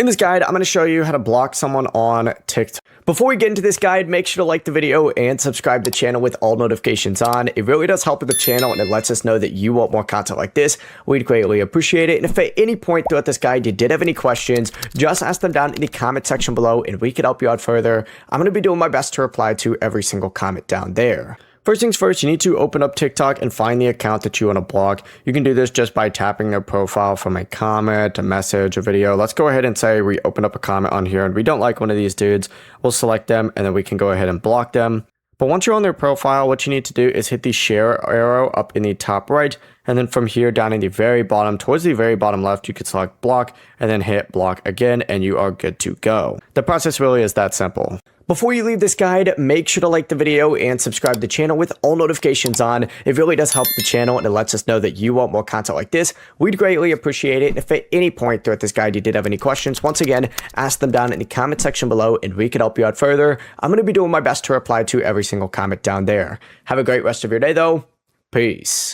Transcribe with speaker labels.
Speaker 1: In this guide, I'm going to show you how to block someone on TikTok. Before we get into this guide, make sure to like the video and subscribe to the channel with all notifications on. It really does help with the channel and it lets us know that you want more content like this. We'd greatly appreciate it. And if at any point throughout this guide you did have any questions, just ask them down in the comment section below and we could help you out further. I'm going to be doing my best to reply to every single comment down there. First things first, you need to open up TikTok and find the account that you want to block. You can do this just by tapping their profile from a comment, a message, a video. Let's go ahead and say we open up a comment on here and we don't like one of these dudes. We'll select them and then we can go ahead and block them. But once you're on their profile, what you need to do is hit the share arrow up in the top right. And then from here down in the very bottom, towards the very bottom left, you can select block and then hit block again and you are good to go. The process really is that simple. Before you leave this guide, make sure to like the video and subscribe to the channel with all notifications on. It really does help the channel and it lets us know that you want more content like this. We'd greatly appreciate it. And if at any point throughout this guide you did have any questions, once again, ask them down in the comment section below and we could help you out further. I'm going to be doing my best to reply to every single comment down there. Have a great rest of your day though. Peace.